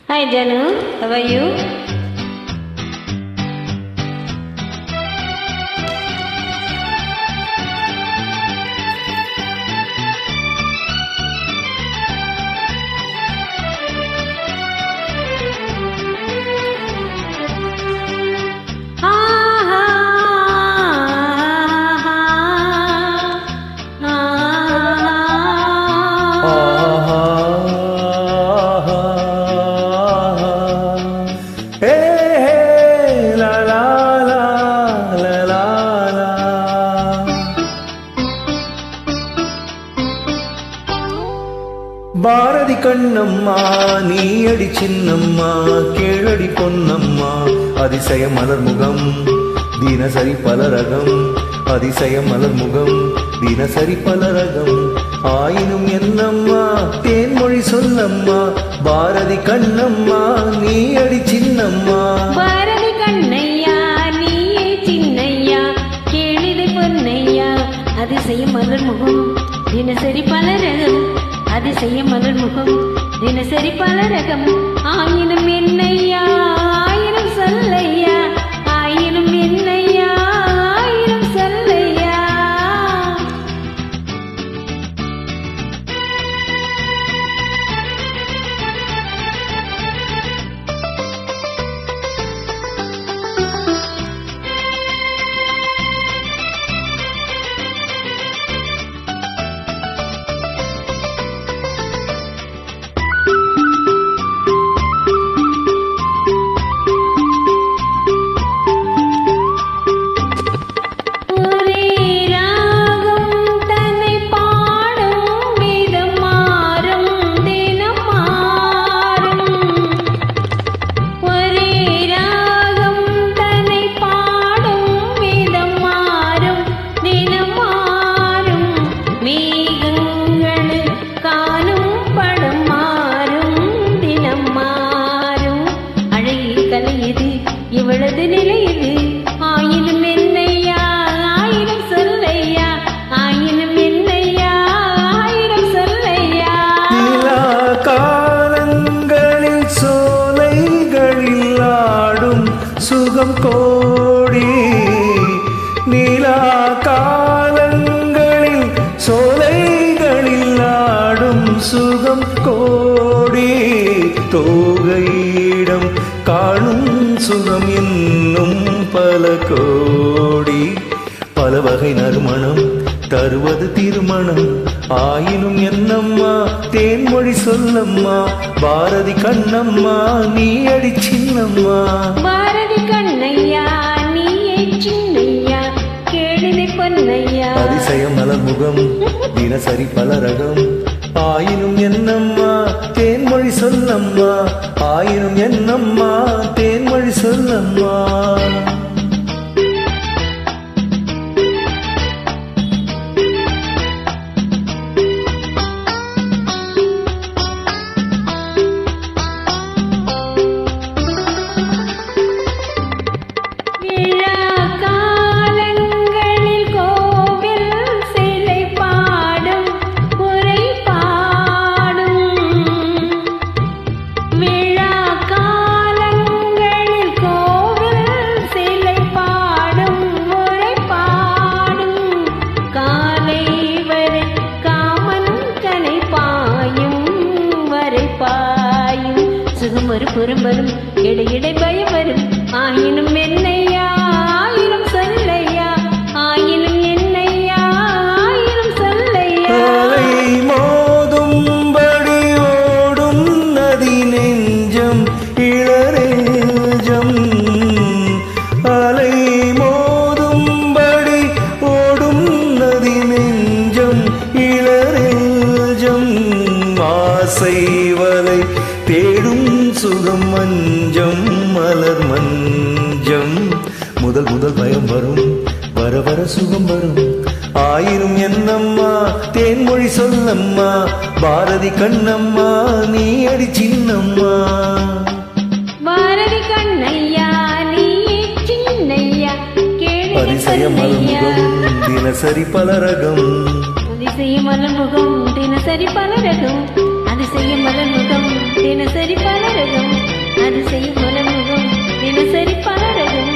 Hi Janu, how are you? Bharathi Kannamma நீ அடி சின்னம்மா கேளடி பொன்னம்மா அதிசய மலர் முகம் தினசரி பலரகம் அதிசய மலர் முகம் தினசரி பலரகம் ஆயினும் என்னம்மா தேன்மொழி சொல்லம்மா பாரதி கண்ணம்மா நீ அடி சின்னம்மா பாரதி கண்ணையா நீயே சின்னையா கேளிதை பொன்னையா அதிசய மலர் முகம் தினசரி பலரகம் அதிசய மலர் முகம் தினசரி பலரகம் ஆயினும் என்னையா ஆயிரம் சொல்லையா ஆயினும் என்னையா ஆயிரம் சொல்லையா இவளது நிலை இது ஆயினும் என்னையா ஆயிரம் சொல்லையா ஆயினும் என்னையா ஆயிரம் சொல்லையா நிலா காலங்களில் சோலைகளில் ஆடும் சுகம் கோடி நிலா காலங்களில் சோலைகளில் ஆடும் சுகம் கோடி தோகையிடம் காணும் சுகம் இன்னும் பல கோடி பல வகை நறுமணம் தருவது திருமணம் ஆயினும் என்னம்மா தேன்மொழி சொல்லம்மா பாரதி கண்ணம்மா நீ அடி சின்னம்மா பாரதி கண்ணையா நீயே சின்னையா கேளிதை பொன்னையா அதிசய மலர் முகம் தினசரி பலரகம் ஆயினும் என்னம்மா தேன்மொழி சொல்லம்மா ஆயினும் என்னம்மா தேன்மொழி சொல்லம்மா சுகம் ஒரு புறம் வரும் இடையிடை பயம் வரும் ஆயினும் என்னையா ஆயிரம் சொல்லையா ஆயினும் என்னையா ஆயிரம் சொல்லையா அலை மோதும்படி ஓடும் நதி நெஞ்சம் இளநெஞ்சம் அலை மோதும்படி ஓடும் நதி நெஞ்சம் இளநெஞ்சம் ஆசை வலை தேடும் சுகம் மஞ்சம் மலர் மஞ்சம் முதல் முதல் பயம் வரும் வர வர சுகம் வரும் ஆயிரும் என்னம்மா தேன்மொழி சொல்லம்மா பாரதி கண்ணம்மா நீ அடி சின்னம்மா பாரதி கண்ணையா நீ சின்னையா அதிசய மலர்முகம் தினசரி பலரகம் அதிசய மலர்முகம் தினசரி பலரகம் அதிசய மலர்முகம் தினசரி பலரகம் அதிசயம் மலர்முகம் தினசரி பலரகம்